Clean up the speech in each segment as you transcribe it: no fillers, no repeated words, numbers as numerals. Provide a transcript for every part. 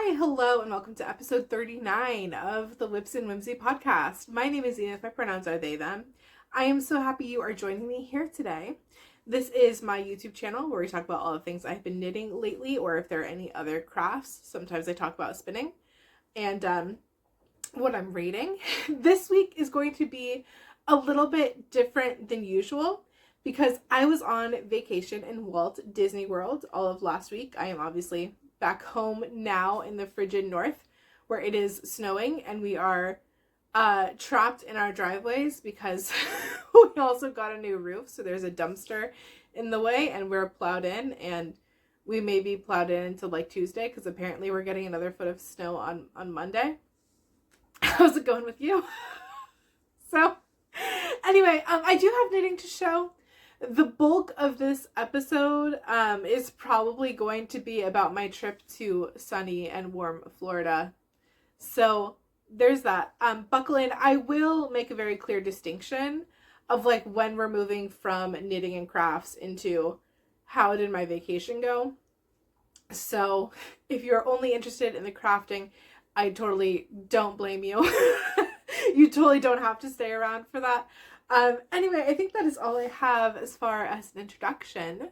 Hi, hello, and welcome to episode 39 of the Whips and Whimsy podcast. My name is Enith. My pronouns are they, them. I am so happy you are joining me here today. This is my YouTube channel where we talk about all the things I've been knitting lately, or if there are any other crafts. Sometimes I talk about spinning and what I'm reading. This week is going to be a little bit different than usual because I was on vacation in Walt Disney World all of last week. I am obviously back home now in the frigid north where it is snowing and we are trapped in our driveways because we also got a new roof, so there's a dumpster in the way and we're plowed in, and we may be plowed in until like Tuesday because apparently we're getting another foot of snow on Monday. How's it going with you? So anyway, I do have knitting to show. The bulk of this episode is probably going to be about my trip to sunny and warm Florida. So there's that. Buckle in. I will make a very clear distinction of like when we're moving from knitting and crafts into how did my vacation go. So if you're only interested in the crafting, I totally don't blame you. You totally don't have to stay around for that. Anyway, I think that is all I have as far as an introduction.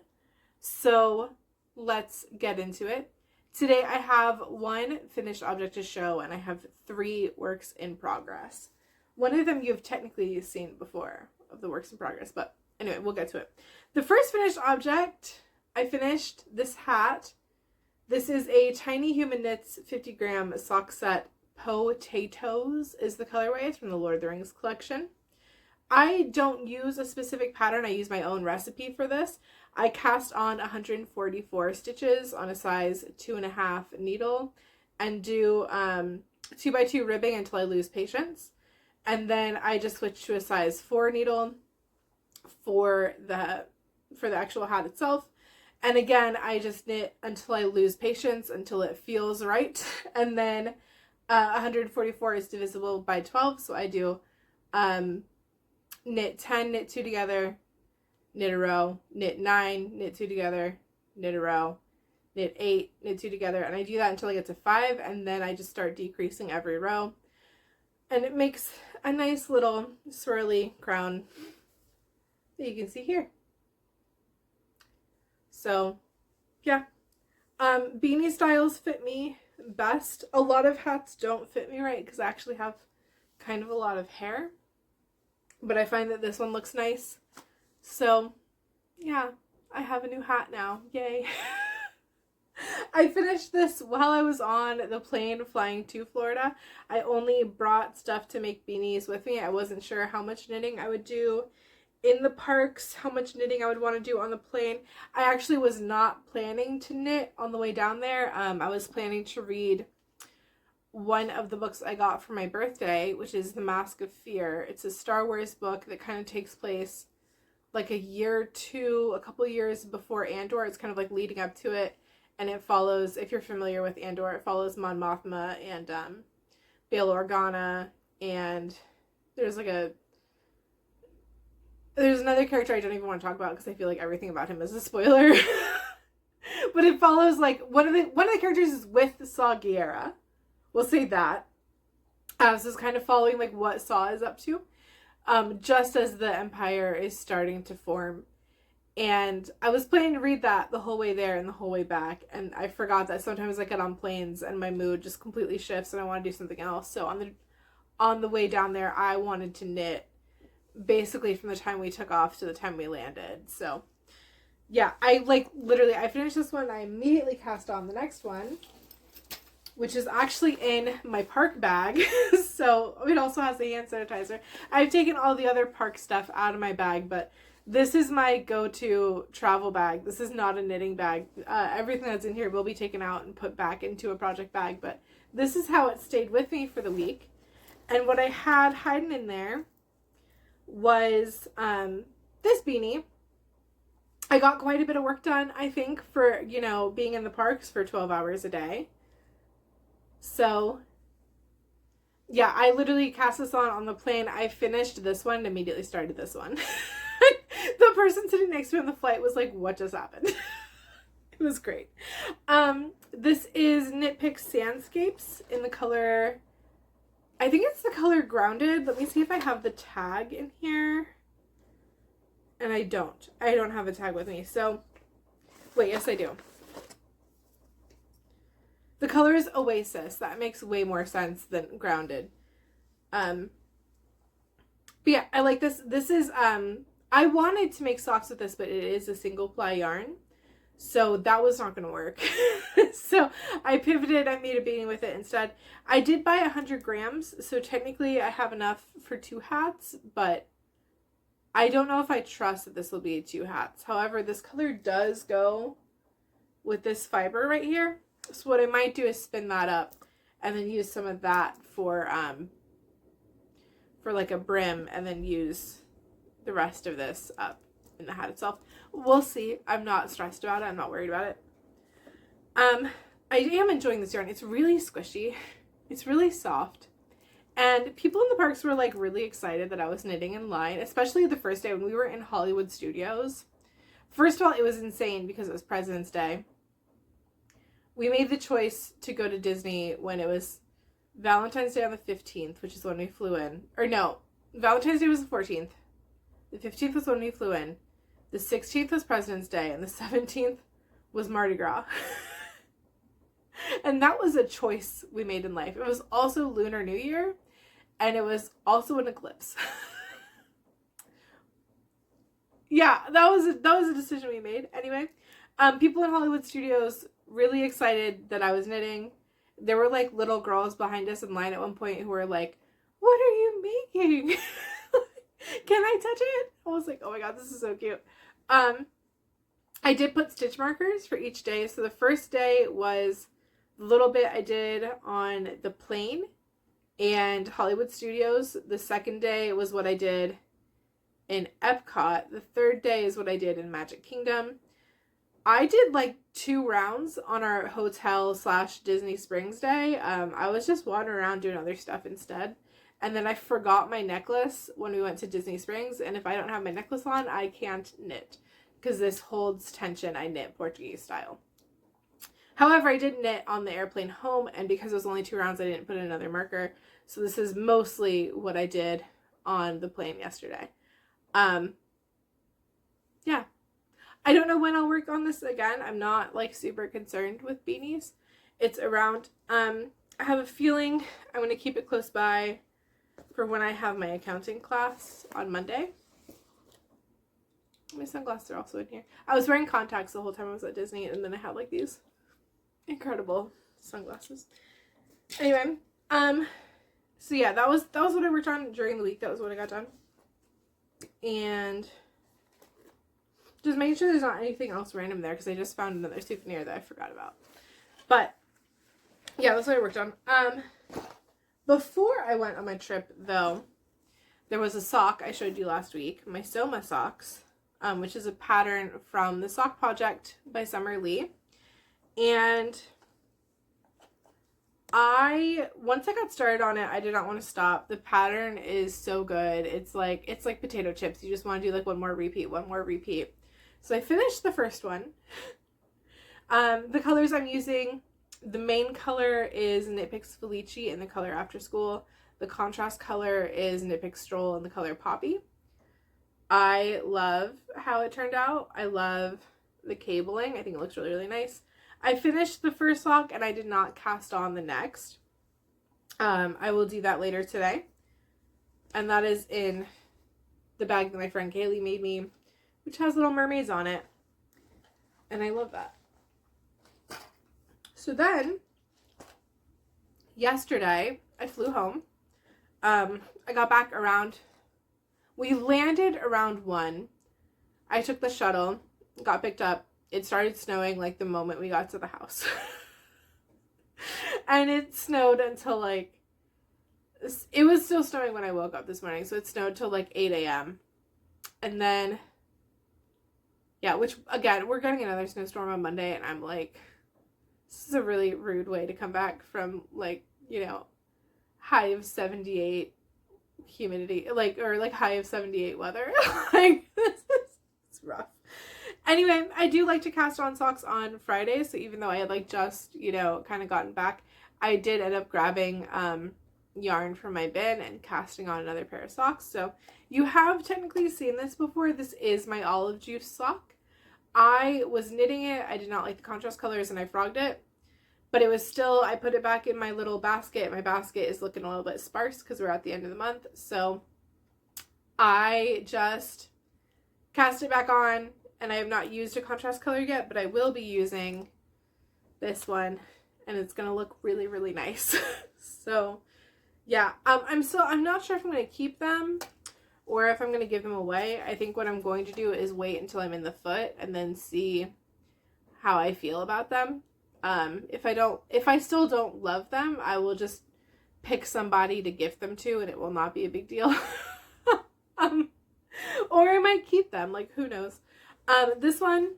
So let's get into it. Today I have one finished object to show and I have 3 works in progress. One of them you've technically seen before of the works in progress, but anyway, we'll get to it. The first finished object, I finished this hat. This is a Tiny Human Knits 50-gram sock set. Potatoes is the colorway. It's from the Lord of the Rings collection. I don't use a specific pattern. I use my own recipe for this. I cast on 144 stitches on a size 2.5 needle and do 2x2 ribbing until I lose patience. And then I just switch to a size 4 needle for the actual hat itself. And again, I just knit until I lose patience, until it feels right. And then 144 is divisible by 12, so I do knit 10, knit 2 together, knit a row, knit 9, knit 2 together, knit a row, knit 8, knit 2 together, and I do that until I get to 5, and then I just start decreasing every row, and it makes a nice little swirly crown that you can see here. So yeah, beanie styles fit me best. A lot of hats don't fit me right because I actually have kind of a lot of hair, but I find that this one looks nice. So yeah, I have a new hat now. Yay. I finished this while I was on the plane flying to Florida. I only brought stuff to make beanies with me. I wasn't sure how much knitting I would do in the parks, how much knitting I would want to do on the plane. I actually was not planning to knit on the way down there. I was planning to read one of the books I got for my birthday, which is The Mask of Fear. It's a Star Wars book that kind of takes place like a couple years before Andor. It's kind of like leading up to it, and it follows, if you're familiar with Andor, it follows Mon Mothma and Bail Organa, and there's another character I don't even want to talk about because I feel like everything about him is a spoiler. But it follows like one of the characters is with Saw Gerrera. We'll say that. So it's kind of following like what Saw is up to, just as the Empire is starting to form. And I was planning to read that the whole way there and the whole way back, and I forgot that sometimes I get on planes and my mood just completely shifts and I want to do something else. So on the way down there, I wanted to knit basically from the time we took off to the time we landed. So yeah, I finished this one. I immediately cast on the next one, which is actually in my park bag. So it also has a hand sanitizer. I've taken all the other park stuff out of my bag, but this is my go-to travel bag. This is not a knitting bag. Everything that's in here will be taken out and put back into a project bag, but this is how it stayed with me for the week. And what I had hiding in there was this beanie. I got quite a bit of work done, I think, for, being in the parks for 12 hours a day. So yeah, I literally cast this on the plane. I finished this one and immediately started this one. The person sitting next to me on the flight was like, what just happened? It was great. This is Knit Picks Sandscapes in the color, I think it's the color Grounded. Let me see if I have the tag in here. And I don't have a tag with me. So, wait, yes I do. The color is Oasis. That makes way more sense than Grounded. But yeah, I like this. This is, I wanted to make socks with this, but it is a single ply yarn. So that was not going to work. So I pivoted. I made a beanie with it instead. I did buy 100 grams. So technically I have enough for 2 hats, but I don't know if I trust that this will be 2 hats. However, this color does go with this fiber right here. So what I might do is spin that up and then use some of that for like a brim, and then use the rest of this up in the hat itself. We'll see. I'm not stressed about it. I'm not worried about it. I am enjoying this yarn. It's really squishy. It's really soft. And people in the parks were like really excited that I was knitting in line, especially the first day when we were in Hollywood Studios. First of all, it was insane because it was President's Day. We made the choice to go to Disney when it was Valentine's Day on the 15th, which is when we flew in. Or no, Valentine's Day was the 14th. The 15th was when we flew in. The 16th was President's Day, and the 17th was Mardi Gras. And that was a choice we made in life. It was also Lunar New Year, and it was also an eclipse. Yeah, that was a decision we made. Anyway, people in Hollywood Studios really excited that I was knitting. There were like little girls behind us in line at one point who were like, "What are you making? Can I touch it?" I was like, "Oh my god, this is so cute." I did put stitch markers for each day. So the first day was the little bit I did on the plane and Hollywood Studios. The second day was what I did in Epcot. The third day is what I did in Magic Kingdom. I did like 2 rounds on our hotel / Disney Springs day. I was just wandering around doing other stuff instead. And then I forgot my necklace when we went to Disney Springs. And if I don't have my necklace on, I can't knit. Because this holds tension. I knit Portuguese style. However, I did knit on the airplane home. And because it was only 2 rounds, I didn't put in another marker. So this is mostly what I did on the plane yesterday. Yeah. I don't know when I'll work on this again. I'm not like super concerned with beanies. It's around, I have a feeling I'm going to keep it close by for when I have my accounting class on Monday. My sunglasses are also in here. I was wearing contacts the whole time I was at Disney, and then I had like these incredible sunglasses. Anyway, so yeah, that was what I worked on during the week. That was what I got done. And just making sure there's not anything else random there, because I just found another souvenir that I forgot about. But yeah, that's what I worked on. Before I went on my trip, though, there was a sock I showed you last week, my Soma socks, which is a pattern from the Sock Project by Summer Lee. And once I got started on it, I did not want to stop. The pattern is so good. It's like potato chips. You just want to do like one more repeat. So I finished the first one. The colors I'm using, the main color is Knit Picks Felici in the color After School. The contrast color is Knit Picks Stroll in the color Poppy. I love how it turned out. I love the cabling. I think it looks really, really nice. I finished the first sock and I did not cast on the next. I will do that later today. And that is in the bag that my friend Kaylee made me, which has little mermaids on it. And I love that. So then, yesterday, I flew home. I got back we landed around 1. I took the shuttle, got picked up. It started snowing like the moment we got to the house. And it snowed until like, it was still snowing when I woke up this morning. So it snowed till like 8 a.m. And then, yeah, which again, we're getting another snowstorm on Monday. And I'm like, this is a really rude way to come back from like, you know, high of 78 humidity, like, or like high of 78 weather. Like, it's rough. Anyway, I do like to cast on socks on Fridays, so even though I had like just, kind of gotten back, I did end up grabbing yarn from my bin and casting on another pair of socks. So you have technically seen this before. This is my olive juice sock. I was knitting it. I did not like the contrast colors and I frogged it. But it was still, I put it back in my little basket. My basket is looking a little bit sparse because we're at the end of the month. So I just cast it back on, and I have not used a contrast color yet, but I will be using this one, and it's going to look really, really nice. So yeah, I'm not sure if I'm going to keep them or if I'm going to give them away. I think what I'm going to do is wait until I'm in the foot and then see how I feel about them. If I still don't love them, I will just pick somebody to gift them to, and it will not be a big deal. Or I might keep them, like, who knows. This one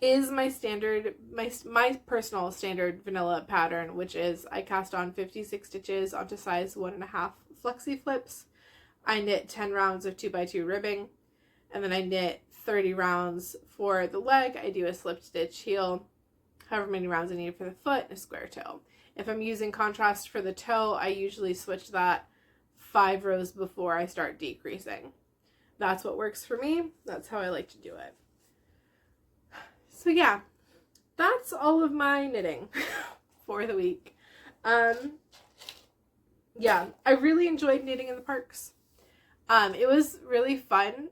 is my standard, my personal standard vanilla pattern, which is I cast on 56 stitches onto size 1.5 flexi flips. I knit 10 rounds of 2x2 ribbing, and then I knit 30 rounds for the leg. I do a slip stitch heel, however many rounds I need for the foot, and a square toe. If I'm using contrast for the toe, I usually switch that 5 rows before I start decreasing. That's what works for me. That's how I like to do it. So yeah, that's all of my knitting for the week. Yeah, I really enjoyed knitting in the parks. It was really fun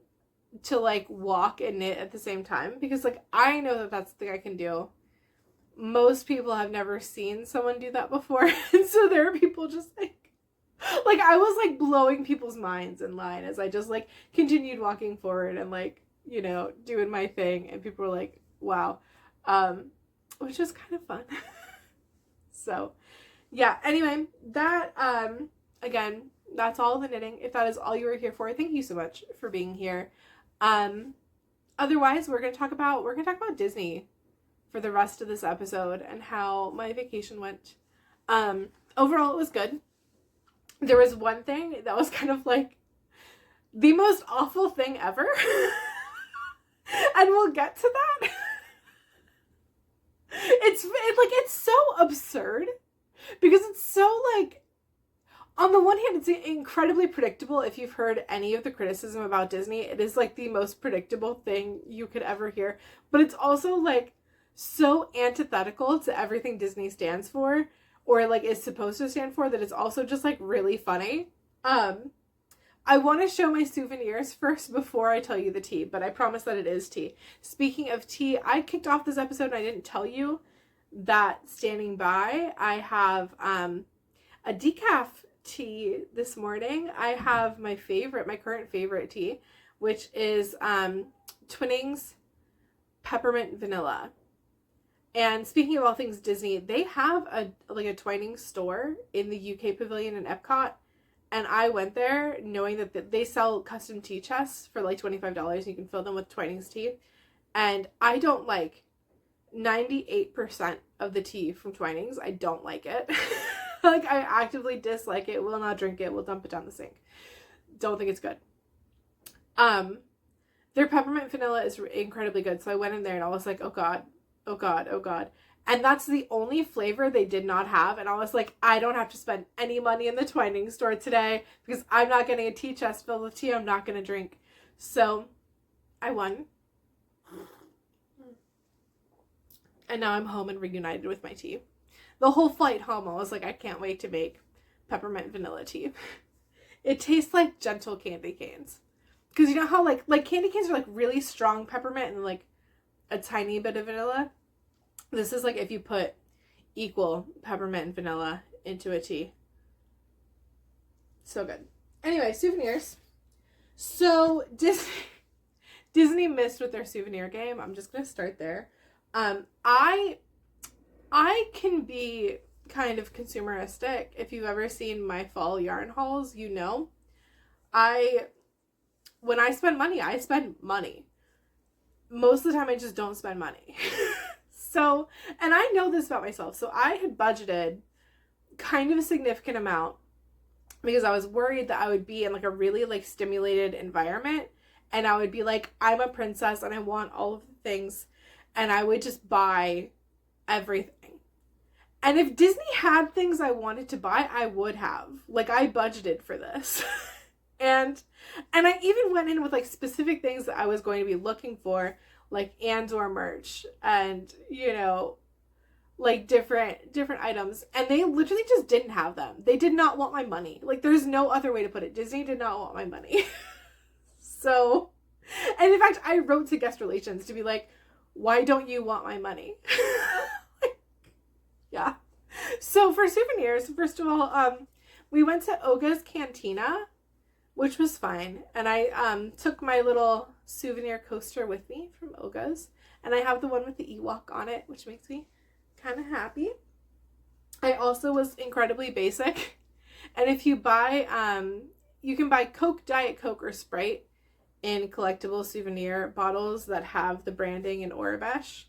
to like walk and knit at the same time because like I know that that's the thing I can do. Most people have never seen someone do that before, and so there are people just like I was like blowing people's minds in line as I just like continued walking forward and like, doing my thing, and people were like, wow, which is kind of fun. So yeah, anyway, that again, that's all the knitting. If that is all you were here for, thank you so much for being here. Otherwise, we're gonna talk about Disney for the rest of this episode and how my vacation went. Overall, it was good. There was one thing that was kind of like the most awful thing ever. And we'll get to that. It's so absurd because it's so like, on the one hand, it's incredibly predictable. If you've heard any of the criticism about Disney, it is like the most predictable thing you could ever hear. But it's also like so antithetical to everything Disney stands for, or like is supposed to stand for, that it's also just like really funny. I want to show my souvenirs first before I tell you the tea, but I promise that it is tea. Speaking of tea, I kicked off this episode and I didn't tell you that standing by, I have a decaf tea this morning. I have my current favorite tea, which is Twinings Peppermint Vanilla. And speaking of all things Disney, they have a Twinings store in the UK Pavilion in Epcot. And I went there knowing that they sell custom tea chests for like $25. You can fill them with Twinings tea. And I don't like 98% of the tea from Twinings. I don't like it. Like, I actively dislike it, will not drink it, will dump it down the sink. Don't think it's good. Their peppermint vanilla is incredibly good. So I went in there and I was like, oh God, oh God, oh God. And that's the only flavor they did not have. And I was like, I don't have to spend any money in the Twinings store today because I'm not getting a tea chest filled with tea I'm not going to drink. So I won. And now I'm home and reunited with my tea. The whole flight home, I was like, I can't wait to make peppermint vanilla tea. It tastes like gentle candy canes. Because you know how like candy canes are like really strong peppermint and like a tiny bit of vanilla? This is like if you put equal peppermint and vanilla into a tea. So good. Anyway, souvenirs. So Disney missed with their souvenir game. I'm just going to start there. I can be kind of consumeristic. If you've ever seen my fall yarn hauls, you know. When I spend money, I spend money. Most of the time I just don't spend money. So, and I know this about myself. So I had budgeted kind of a significant amount because I was worried that I would be in like a really like stimulated environment and I would be like, I'm a princess and I want all of the things, and I would just buy everything. And if Disney had things I wanted to buy, I would have. Like, I budgeted for this. and I even went in with like specific things that I was going to be looking for, like Andor merch and, you know, like different items, and they literally just didn't have them. They did not want my money. Like, there's no other way to put it. Disney did not want my money. So, and in fact, I wrote to guest relations to be like, why don't you want my money? Yeah. So for souvenirs, first of all, we went to Oga's Cantina, which was fine. And I took my little souvenir coaster with me from Oga's. And I have the one with the Ewok on it, which makes me kind of happy. I also was incredibly basic. And if you buy, you can buy Coke, Diet Coke, or Sprite in collectible souvenir bottles that have the branding in Aurebesh.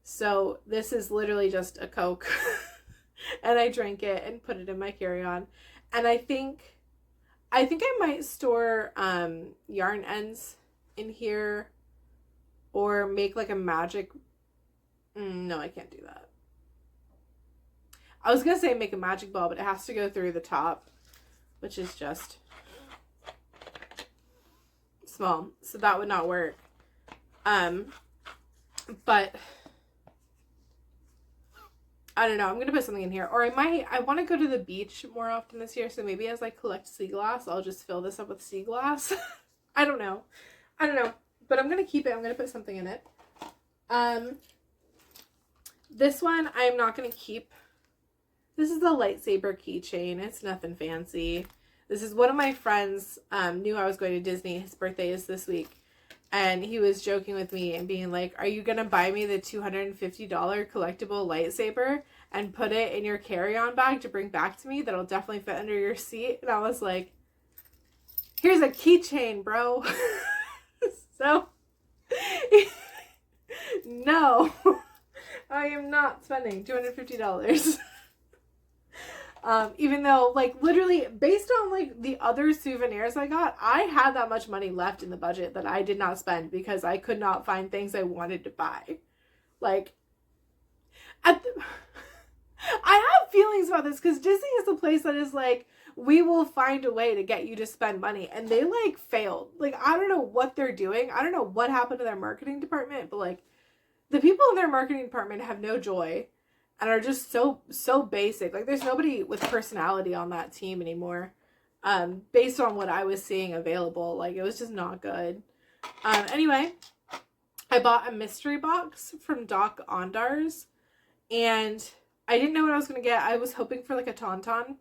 So this is literally just a Coke. And I drank it and put it in my carry-on. And I think I might store yarn ends in here, or make like a magic... no, I can't do that. I was going to say make a magic ball, but it has to go through the top, which is just small. So that would not work. But I don't know. I'm going to put something in here. Or I want to go to the beach more often this year. So maybe as I collect sea glass, I'll just fill this up with sea glass. I don't know. But I'm going to keep it. I'm going to put something in it. This one I'm not going to keep. This is the lightsaber keychain. It's nothing fancy. This is one of my friends knew I was going to Disney. His birthday is this week. And he was joking with me and being like, are you going to buy me the $250 collectible lightsaber and put it in your carry-on bag to bring back to me? That'll definitely fit under your seat. And I was like, here's a keychain, bro. So, no, I am not spending $250. Even though, like, literally, based on, like, the other souvenirs I got, I had that much money left in the budget that I did not spend because I could not find things I wanted to buy. Like, I have feelings about this because Disney is the place that is like, we will find a way to get you to spend money. And they, like, failed. Like, I don't know what they're doing. I don't know what happened to their marketing department, but, like, the people in their marketing department have no joy. And are just so basic. Like, there's nobody with personality on that team anymore. Based on what I was seeing available. Like, it was just not good. Anyway, I bought a mystery box from Doc Ondars. And I didn't know what I was going to get. I was hoping for, like, a Tauntaun.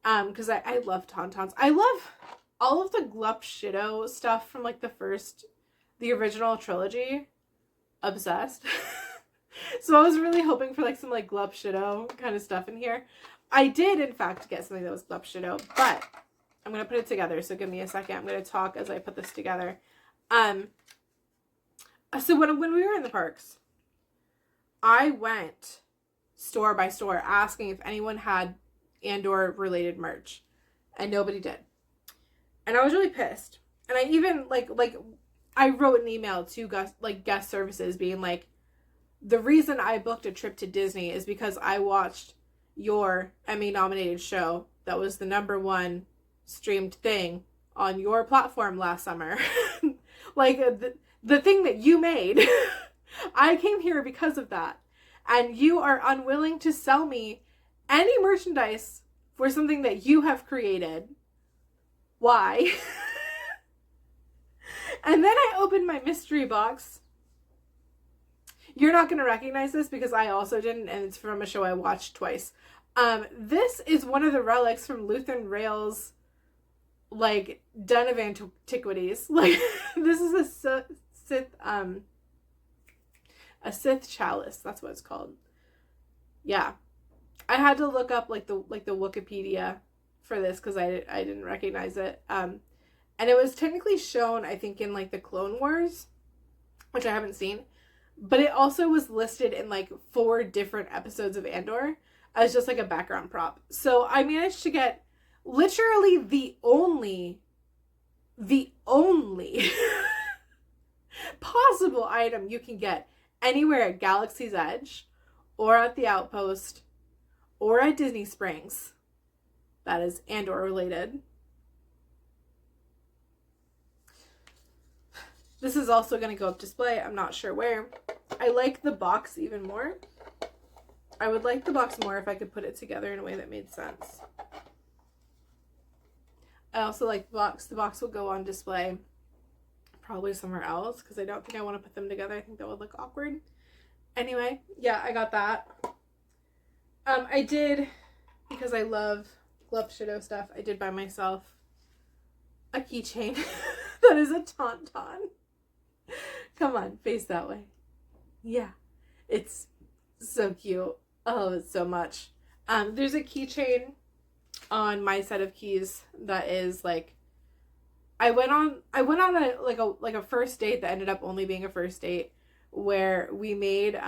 Because I love Tauntauns. I love all of the Glup Shido stuff from, like, the original trilogy. Obsessed. So I was really hoping for, like, some, like, Glup Shido kind of stuff in here. I did, in fact, get something that was Glup Shido, but I'm going to put it together, so give me a second. I'm going to talk as I put this together. So when we were in the parks, I went store by store asking if anyone had Andor-related merch, and nobody did. And I was really pissed. And I even, I wrote an email to, guest services being like, the reason I booked a trip to Disney is because I watched your Emmy-nominated show that was the #1 streamed thing on your platform last summer. Like, the thing that you made. I came here because of that. And you are unwilling to sell me any merchandise for something that you have created. Why? And then I opened my mystery box. You're not going to recognize this because I also didn't, and it's from a show I watched twice. This is one of the relics from Lutheran Rail's, like, Den of Antiquities. Like, this is a Sith chalice. That's what it's called. Yeah. I had to look up, like the Wikipedia for this because I didn't recognize it. And it was technically shown, I think, in, like, the Clone Wars, which I haven't seen. But it also was listed in, like, 4 different episodes of Andor as just, like, a background prop. So I managed to get literally the only the only possible item you can get anywhere at Galaxy's Edge or at the Outpost or at Disney Springs that is Andor related. This is also going to go up display. I'm not sure where. I like the box even more. I would like the box more if I could put it together in a way that made sense. I also like the box. The box will go on display probably somewhere else because I don't think I want to put them together. I think that would look awkward. Anyway, yeah, I got that. I did, because I love Glup Shadow stuff, I did buy myself a keychain that is a Tauntaun. Come on, face that way. Yeah, it's so cute. I love it so much. There's a keychain on my set of keys that is like, I went on a first date that ended up only being a first date where we made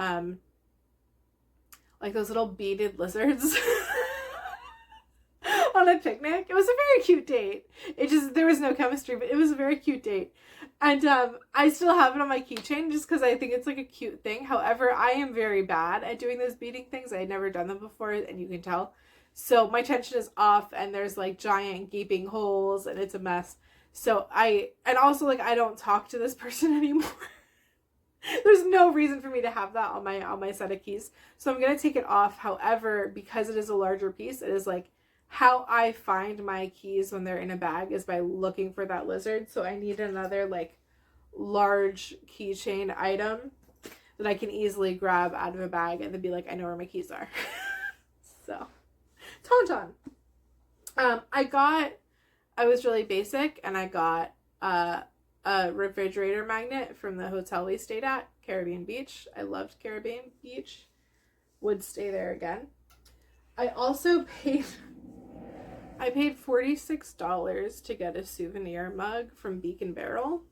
like those little beaded lizards on a picnic. It was a very cute date. There was no chemistry, but it was a very cute date. And I still have it on my keychain just because I think it's like a cute thing. However, I am very bad at doing those beading things. I had never done them before, and you can tell. So my tension is off, and there's like giant gaping holes, and it's a mess. So I don't talk to this person anymore. There's no reason for me to have that on my set of keys. So I'm going to take it off. However, because it is a larger piece, it is like how I find my keys when they're in a bag is by looking for that lizard. So I need another like large keychain item that I can easily grab out of a bag and then be like, I know where my keys are. So, Tauntaun. I was really basic, and I got a refrigerator magnet from the hotel we stayed at, Caribbean Beach. I loved Caribbean Beach. Would stay there again. I also paid $46 to get a souvenir mug from Beacon Barrel,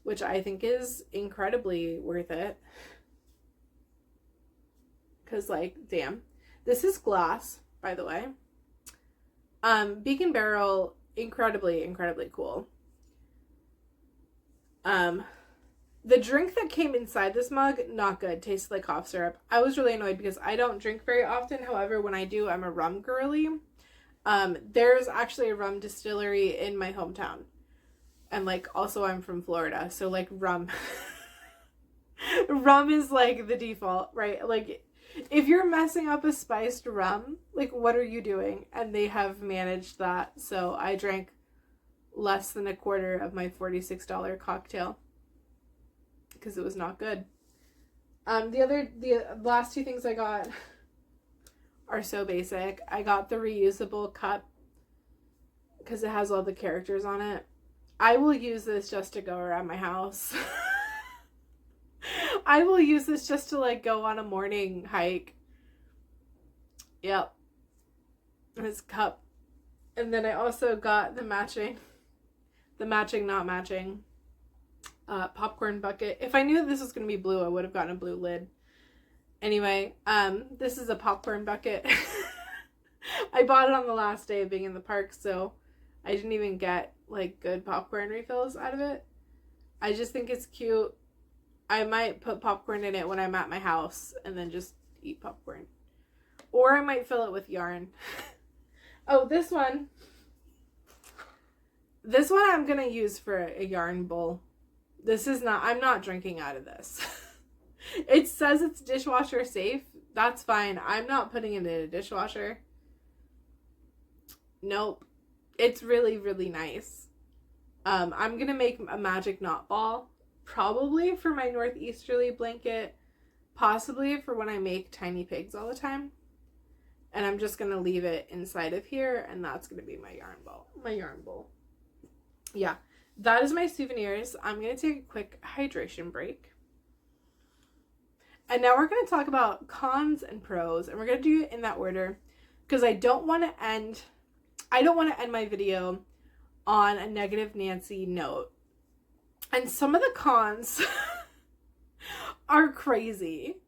which I think is incredibly worth it. Because, like, damn. This is glass, by the way. Beacon Barrel, incredibly, incredibly cool. The drink that came inside this mug, not good. Tasted like cough syrup. I was really annoyed because I don't drink very often. However, when I do, I'm a rum girly. There's actually a rum distillery in my hometown. And, like, also I'm from Florida. So, like, rum. Rum is, like, the default, right? Like, if you're messing up a spiced rum, like, what are you doing? And they have managed that. So I drank less than a quarter of my $46 cocktail because it was not good. The last two things I got are so basic. I got the reusable cup because it has all the characters on it. I will use this just to go around my house. I will use this just to, like, go on a morning hike. Yep. This cup. And then I also got the matching not matching popcorn bucket. If I knew this was going to be blue, I would have gotten a blue lid. Anyway, this is a popcorn bucket. I bought it on the last day of being in the park, so I didn't even get, like, good popcorn refills out of it. I just think it's cute. I might put popcorn in it when I'm at my house and then just eat popcorn. Or I might fill it with yarn. Oh, this one I'm going to use for a yarn bowl. I'm not drinking out of this. It says it's dishwasher safe. That's fine. I'm not putting it in a dishwasher. Nope. It's really, really nice. I'm going to make a magic knot ball. Probably for my northeasterly blanket. Possibly for when I make tiny pigs all the time. And I'm just going to leave it inside of here. And that's going to be my yarn bowl. Yeah. That is my souvenirs. I'm going to take a quick hydration break. And now we're going to talk about cons and pros. And we're going to do it in that order. Because I don't want to end my video on a negative Nancy note. And some of the cons are crazy.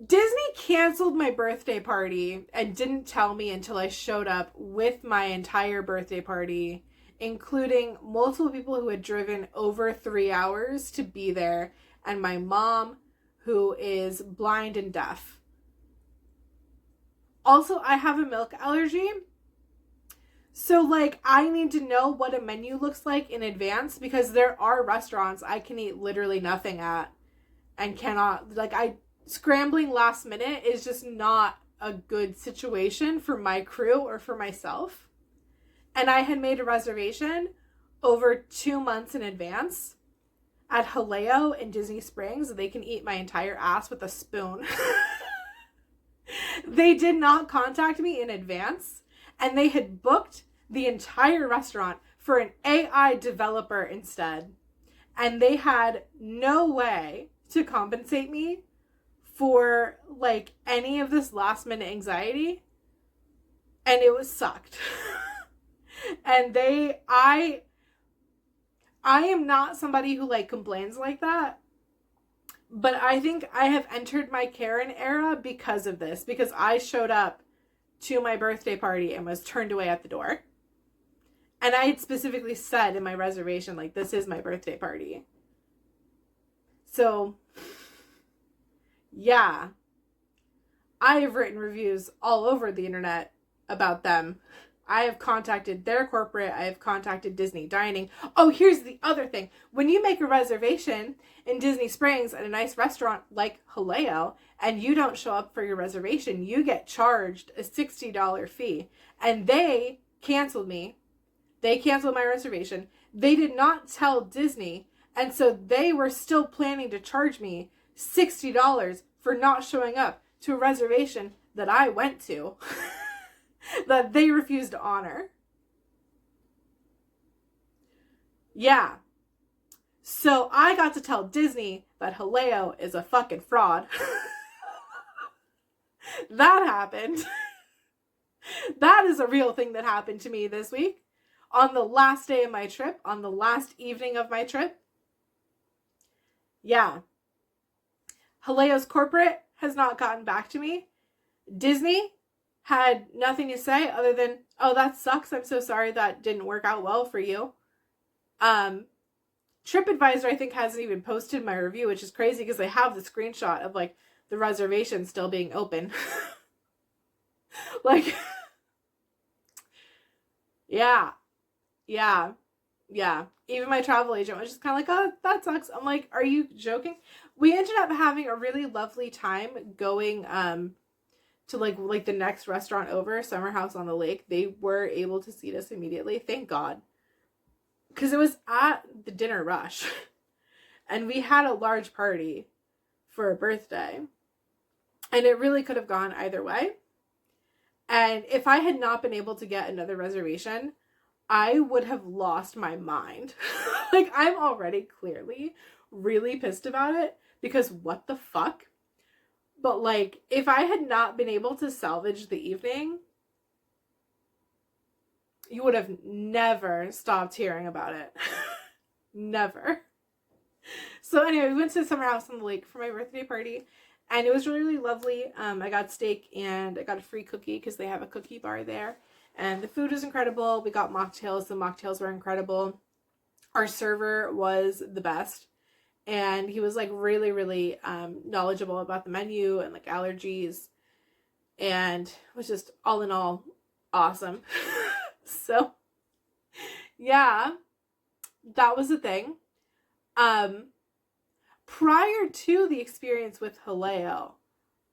Disney canceled my birthday party and didn't tell me until I showed up with my entire birthday party including multiple people who had driven over 3 hours to be there, and my mom, who is blind and deaf. Also, I have a milk allergy. So, like, I need to know what a menu looks like in advance, because there are restaurants I can eat literally nothing at and cannot, like, scrambling last minute is just not a good situation for my crew or for myself. And I had made a reservation over 2 months in advance at Haleo in Disney Springs. They can eat my entire ass with a spoon. They did not contact me in advance, and they had booked the entire restaurant for an AI developer instead. And they had no way to compensate me for like any of this last minute anxiety. And it was sucked. And I am not somebody who like complains like that. But I think I have entered my Karen era because of this. Because I showed up to my birthday party and was turned away at the door. And I had specifically said in my reservation, like, this is my birthday party. So, yeah. I have written reviews all over the internet about them. I have contacted their corporate. I have contacted Disney Dining. Oh, here's the other thing. When you make a reservation in Disney Springs at a nice restaurant like Haleo, and you don't show up for your reservation, you get charged a $60 fee. And they canceled me. They canceled my reservation. They did not tell Disney. And so they were still planning to charge me $60 for not showing up to a reservation that I went to. That they refused to honor. Yeah. So I got to tell Disney that Haleo is a fucking fraud. That happened. That is a real thing that happened to me this week. On the last day of my trip, on the last evening of my trip. Yeah. Haleo's corporate has not gotten back to me. Disney had nothing to say other than, oh, that sucks. I'm so sorry that didn't work out well for you. TripAdvisor, I think, hasn't even posted my review, which is crazy because they have the screenshot of, like, the reservation still being open. Like, yeah. Even my travel agent was just kind of like, oh, that sucks. I'm like, are you joking? We ended up having a really lovely time going to like the next restaurant over, Summer House on the Lake. They were able to seat us immediately, thank God, because it was at the dinner rush. And we had a large party for a birthday, and it really could have gone either way. And if I had not been able to get another reservation, I would have lost my mind. Like, I'm already clearly really pissed about it, because what the fuck? But, like, if I had not been able to salvage the evening, you would have never stopped hearing about it. Never. So anyway, we went to the Summer House on the Lake for my birthday party, and it was really, really lovely. I got steak and I got a free cookie because they have a cookie bar there. And the food was incredible. We got mocktails. The mocktails were incredible. Our server was the best. And he was, like, really, really knowledgeable about the menu and, like, allergies. And was just, all in all, awesome. So, yeah. That was the thing. Prior to the experience with Haleo,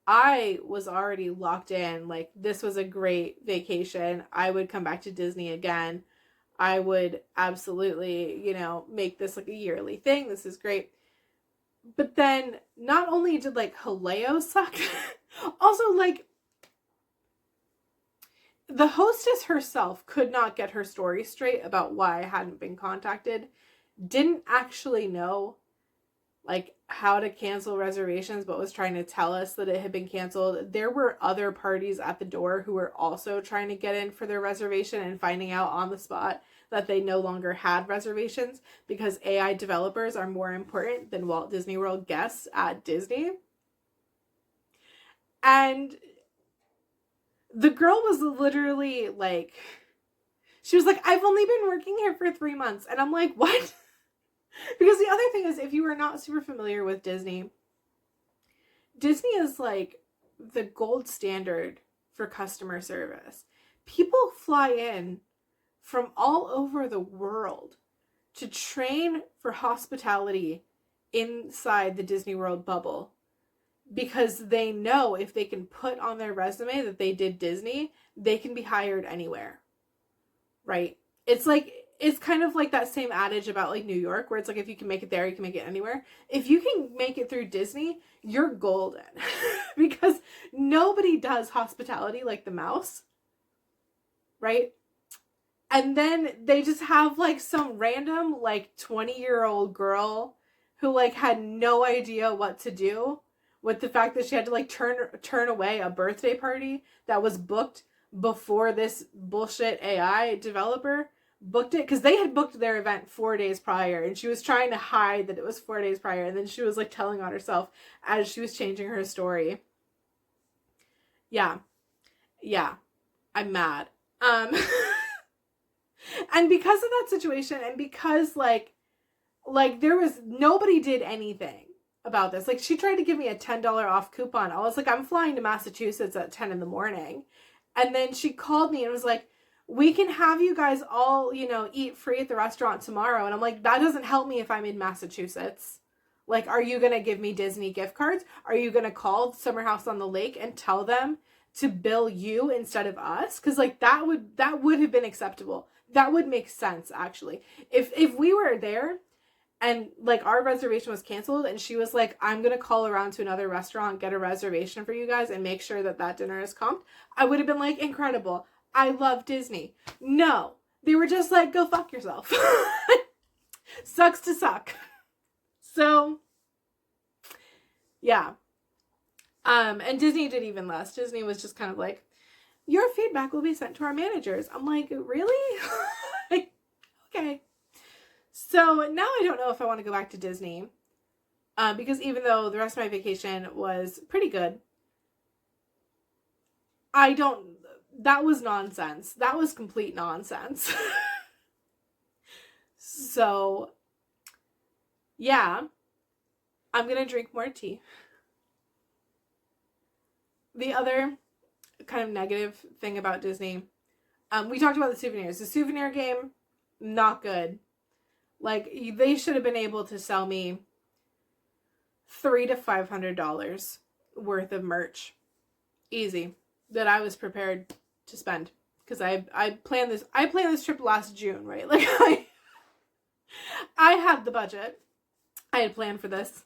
I was already locked in. Like, this was a great vacation. I would come back to Disney again. I would absolutely, make this like a yearly thing. This is great. But then not only did, like, Haleo suck, also, like, the hostess herself could not get her story straight about why I hadn't been contacted. Didn't actually know, like, how to cancel reservations, but was trying to tell us that it had been canceled. There were other parties at the door who were also trying to get in for their reservation and finding out on the spot that they no longer had reservations because AI developers are more important than Walt Disney World guests at Disney. And the girl was literally, like, She was like, I've only been working here for 3 months. And I'm like, what? Because the other thing is, if you are not super familiar with Disney, Disney is like the gold standard for customer service. People fly in from all over the world to train for hospitality inside the Disney World bubble, because they know if they can put on their resume that they did Disney, they can be hired anywhere, right? It's kind of like that same adage about like New York, where it's like, if you can make it there, you can make it anywhere. If you can make it through Disney, you're golden. Because nobody does hospitality like the mouse, right? And then they just have like some random like 20-year-old girl who like had no idea what to do with the fact that she had to like turn away a birthday party that was booked before this bullshit AI developer booked it, because they had booked their event 4 days prior, and she was trying to hide that it was 4 days prior, and then she was like telling on herself as she was changing her story. Yeah, I'm mad. And because of that situation, and because like there was, nobody did anything about this. Like, she tried to give me a $10 off coupon. I was like, I'm flying to Massachusetts at 10 in the morning. And then she called me and was like, we can have you guys all, eat free at the restaurant tomorrow. And I'm like, that doesn't help me if I'm in Massachusetts. Like, are you going to give me Disney gift cards? Are you going to call Summer House on the Lake and tell them to bill you instead of us? Because like that would have been acceptable. That would make sense, actually. If we were there and like our reservation was canceled and she was like, I'm going to call around to another restaurant, get a reservation for you guys and make sure that dinner is comped, I would have been like, incredible. I love Disney. No, they were just like, go fuck yourself. Sucks to suck. So, yeah. And Disney did even less. Disney was just kind of like, your feedback will be sent to our managers. I'm like, really? Like, okay. So now I don't know if I want to go back to Disney. Because even though the rest of my vacation was pretty good, that was nonsense. That was complete nonsense. So, yeah, I'm going to drink more tea. The other kind of negative thing about Disney, we talked about the souvenirs. The souvenir game, not good. Like, they should have been able to sell me $300 to $500 worth of merch. Easy. That I was prepared to spend. Because I planned this trip last June, right? Like, I had the budget. I had planned for this.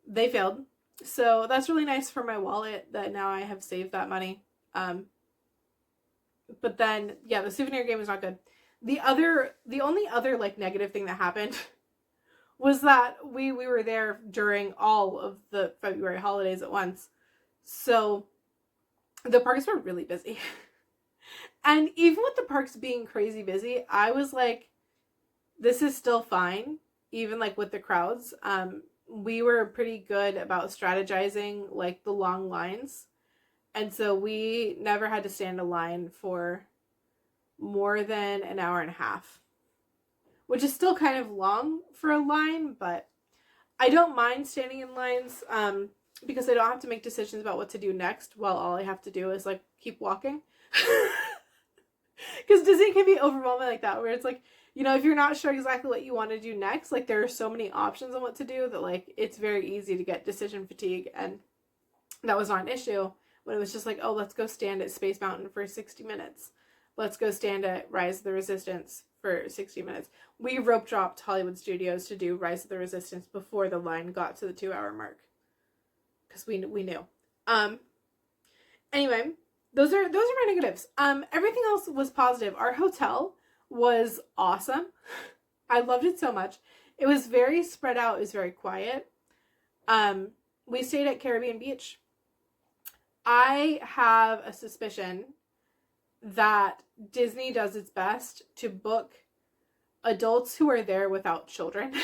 They failed. So that's really nice for my wallet that now I have saved that money. But then, yeah, the souvenir game was not good. The only other like negative thing that happened was that we were there during all of the February holidays at once. So the parks were really busy. And even with the parks being crazy busy, I was like, this is still fine, even like with the crowds. We were pretty good about strategizing like the long lines. And so we never had to stand in line for more than an hour and a half, which is still kind of long for a line, but I don't mind standing in lines because I don't have to make decisions about what to do next while all I have to do is like keep walking. Because Disney can be overwhelming like that, where it's like, if you're not sure exactly what you want to do next, like there are so many options on what to do that like it's very easy to get decision fatigue. And that was not an issue when it was just like, oh, let's go stand at Space Mountain for 60 minutes. Let's go stand at Rise of the Resistance for 60 minutes. We rope dropped Hollywood Studios to do Rise of the Resistance before the line got to the 2-hour mark. Because we knew. Anyway, those are my negatives. Everything else was positive. Our hotel was awesome. I loved it so much. It was very spread out. It was very quiet. We stayed at Caribbean Beach. I have a suspicion that Disney does its best to book adults who are there without children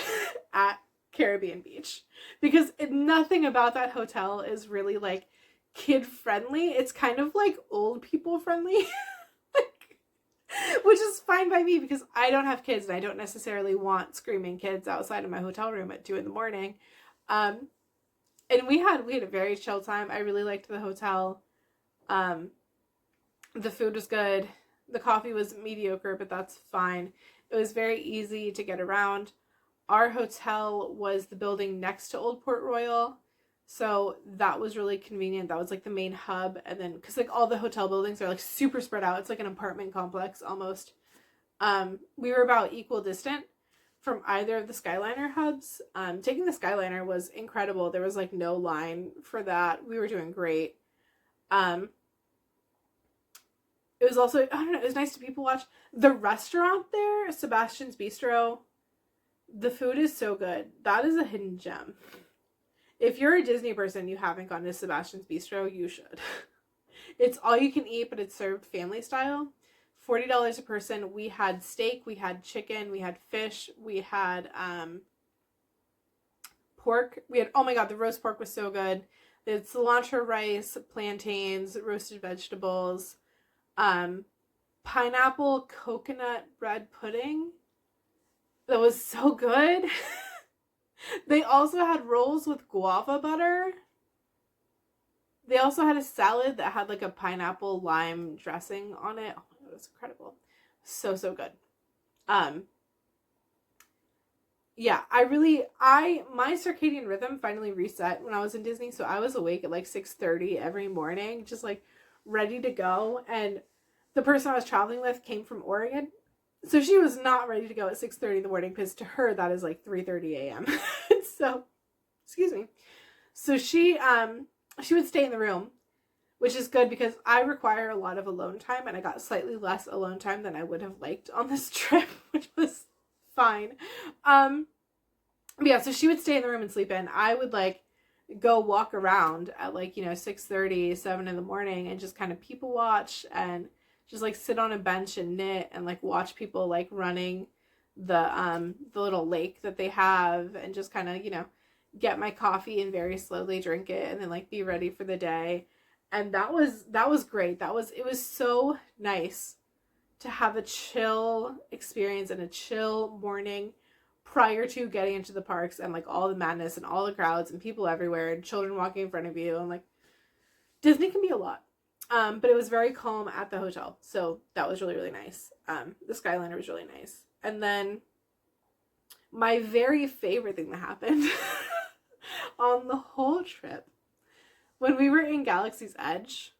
at Caribbean Beach, because nothing about that hotel is really like kid friendly. It's kind of like old people friendly. which is fine by me because I don't have kids and I don't necessarily want screaming kids outside of my hotel room at 2 a.m. And we had a very chill time. I really liked the hotel. The food was good. The coffee was mediocre, but that's fine. It was very easy to get around. Our hotel was the building next to Old Port Royal, so that was really convenient. That was like the main hub, and then because like all the hotel buildings are like super spread out, it's like an apartment complex almost. We were about equal distant from either of the Skyliner hubs. Taking the Skyliner was incredible. There was like no line for that. We were doing great. It was also, I don't know, it was nice to people watch. The restaurant there, Sebastian's Bistro, the food is so good. That is a hidden gem. If you're a Disney person, you haven't gone to Sebastian's Bistro, you should. It's all you can eat, but it's served family style. $40 a person. We had steak, we had chicken, we had fish, we had pork. We had, oh my god, the roast pork was so good. The cilantro rice, plantains, roasted vegetables, pineapple coconut bread pudding. That was so good. They also had rolls with guava butter. They also had a salad that had like a pineapple lime dressing on it. Oh my god, it was incredible. So good. Yeah, my circadian rhythm finally reset when I was in Disney, so I was awake at like 6:30 every morning, just like ready to go. And the person I was traveling with came from Oregon, so she was not ready to go at 6:30 in the morning because to her that is like 3:30 a.m. So, excuse me. So she would stay in the room, which is good because I require a lot of alone time, and I got slightly less alone time than I would have liked on this trip, which was fine. But yeah, so she would stay in the room and sleep in. I would like go walk around at like, 6:30, 7 in the morning and just kind of people watch and just like sit on a bench and knit and like watch people like running the little lake that they have and just kind of, get my coffee and very slowly drink it and then like be ready for the day. And that was great. It was so nice to have a chill experience and a chill morning prior to getting into the parks and like all the madness and all the crowds and people everywhere and children walking in front of you, and like Disney can be a lot. But it was very calm at the hotel, so that was really, really nice. The Skyliner was really nice. And then my very favorite thing that happened on the whole trip, when we were in Galaxy's Edge,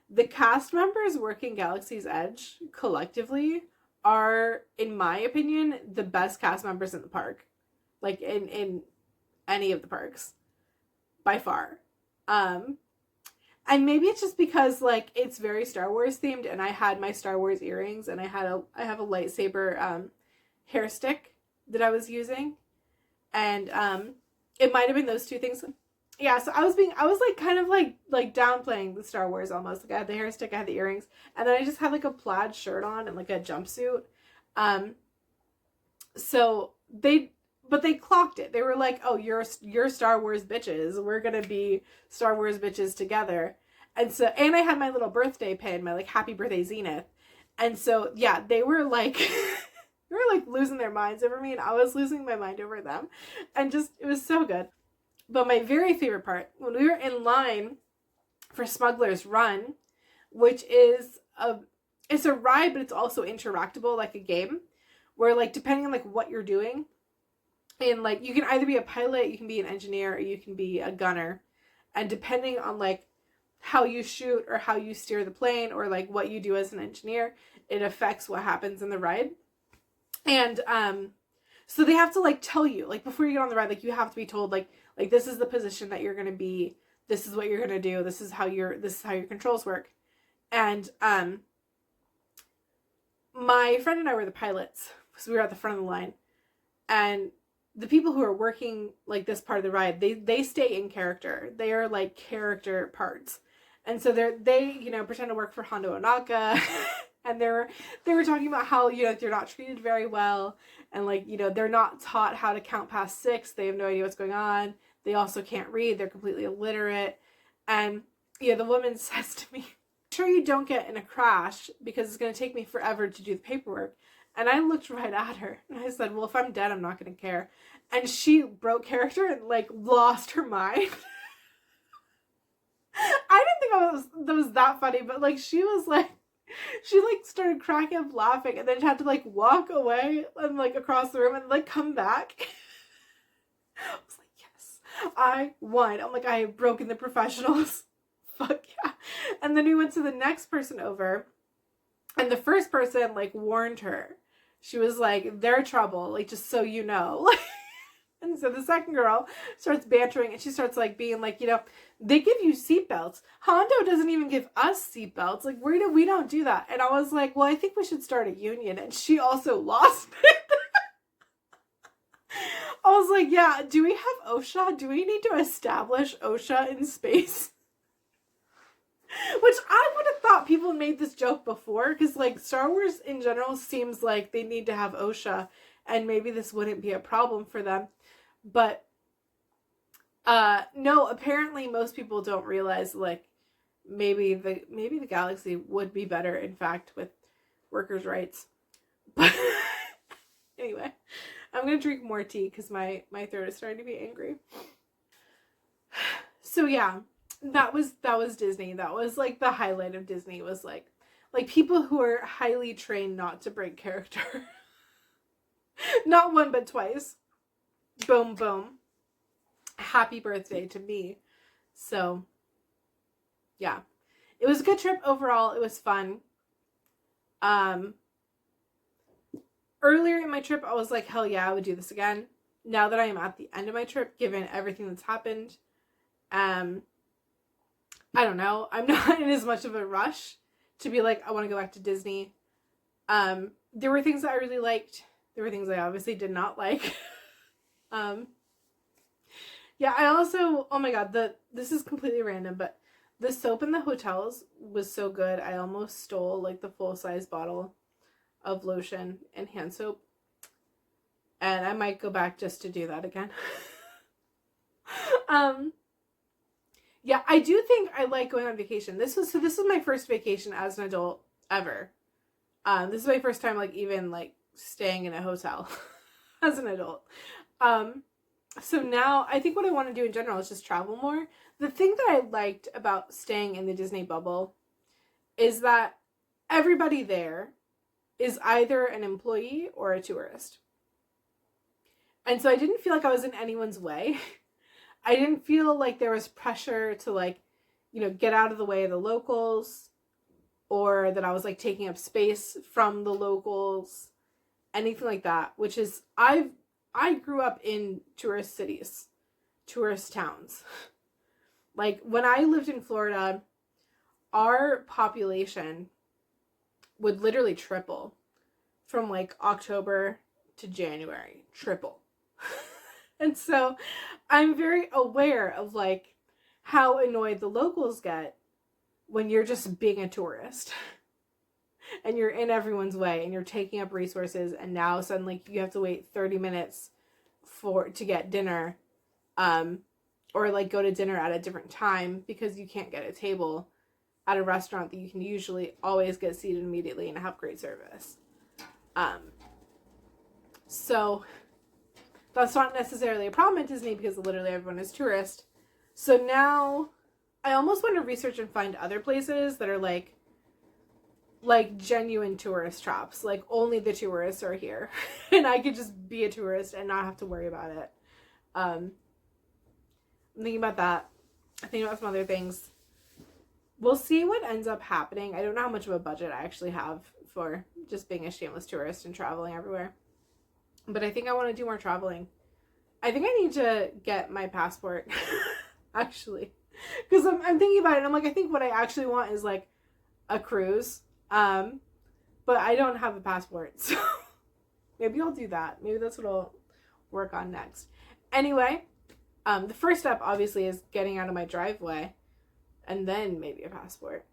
the cast members working Galaxy's Edge collectively are, in my opinion, the best cast members in the park. Like in any of the parks. By far. And maybe it's just because like it's very Star Wars themed and I had my Star Wars earrings and I have a lightsaber hair stick that I was using. And it might have been those two things. Yeah, so I was like kind of like downplaying the Star Wars almost. Like I had the hair stick, I had the earrings, and then I just had like a plaid shirt on and like a jumpsuit. So they clocked it. They were like, "Oh, you're Star Wars bitches. We're gonna be Star Wars bitches together." And I had my little birthday pin, my like happy birthday Zenith. And so yeah, they were like they were like losing their minds over me, and I was losing my mind over them. And just it was so good. But my very favorite part, when we were in line for Smuggler's Run, which is it's a ride, but it's also interactable, like a game, where like depending on like what you're doing, and like you can either be a pilot, you can be an engineer, or you can be a gunner, and depending on like how you shoot or how you steer the plane or like what you do as an engineer, it affects what happens in the ride. And so they have to like tell you, like before you get on the ride, like you have to be told like this is the position that you're going to be, this is what you're going to do, this is how your controls work. And my friend and I were the pilots, so we were at the front of the line, and the people who are working like this part of the ride, they stay in character. They are like character parts, and so they pretend to work for Hondo Ohnaka. And they were talking about how they're not treated very well, and like they're not taught how to count past 6. They have no idea what's going on. They also can't read. They're completely illiterate. And the woman says to me, sure you don't get in a crash because it's going to take me forever to do the paperwork. And I looked right at her and I said, well, if I'm dead, I'm not going to care. And she broke character and like lost her mind. I didn't think that was that funny, but like she started cracking up laughing and then had to like walk away and like across the room and like come back. I was like, yes, I won. I'm like, I have broken the professionals. Fuck yeah. And then we went to the next person over, and the first person like warned her. She was like, they're trouble, like, just so you know. And so the second girl starts bantering and she starts like being like, they give you seatbelts. Hondo doesn't even give us seatbelts. Like, we don't do that. And I was like, well, I think we should start a union. And she also lost it. I was like, yeah, do we have OSHA? Do we need to establish OSHA in space? Which I would have thought people made this joke before, because like Star Wars in general seems like they need to have OSHA, and maybe this wouldn't be a problem for them. But no, apparently most people don't realize like maybe the galaxy would be better, in fact, with workers' rights. But anyway, I'm gonna drink more tea because my throat is starting to be angry. So yeah, that was Disney. That was like the highlight of Disney, was like people who are highly trained not to break character. Not one but twice. Boom, boom. Happy birthday to me. So yeah, it was a good trip overall. It was fun. Earlier in my trip, I was like, hell yeah, I would do this again. Now that I am at the end of my trip, given everything that's happened, I don't know. I'm not in as much of a rush to be like, I want to go back to Disney. There were things that I really liked. There were things I obviously did not like. Yeah, I also, oh my god, this is completely random, but the soap in the hotels was so good. I almost stole like the full-size bottle of lotion and hand soap. And I might go back just to do that again. Yeah, I do think I like going on vacation. This was my first vacation as an adult ever. This is my first time like even like staying in a hotel as an adult. So now I think what I want to do in general is just travel more. The thing that I liked about staying in the Disney bubble is that everybody there is either an employee or a tourist. And so I didn't feel like I was in anyone's way. I didn't feel like there was pressure to like, get out of the way of the locals, or that I was like taking up space from the locals, anything like that, which is, I grew up in tourist cities, tourist towns. Like when I lived in Florida, our population would literally triple from like October to January, triple. And so I'm very aware of like how annoyed the locals get when you're just being a tourist and you're in everyone's way and you're taking up resources, and now suddenly you have to wait 30 minutes to get dinner, or like go to dinner at a different time because you can't get a table at a restaurant that you can usually always get seated immediately and have great service. So that's not necessarily a problem at Disney because literally everyone is tourist. So now I almost want to research and find other places that are like genuine tourist traps. Like only the tourists are here and I could just be a tourist and not have to worry about it. I'm thinking about that. I'm thinking about some other things. We'll see what ends up happening. I don't know how much of a budget I actually have for just being a shameless tourist and traveling everywhere. But I think I want to do more traveling. I think I need to get my passport, actually. Because I'm thinking about it, and I'm like, I think what I actually want is, like, a cruise. But I don't have a passport, so maybe I'll do that. Maybe that's what I'll work on next. Anyway, the first step, obviously, is getting out of my driveway, and then maybe a passport.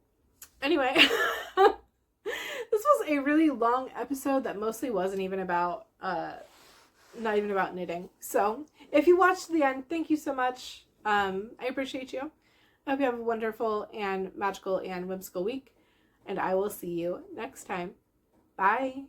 Anyway, this was a really long episode that mostly wasn't even about, not even about knitting. So, if you watched to the end, thank you so much. I appreciate you. I hope you have a wonderful and magical and whimsical week. and I will see you next time. Bye.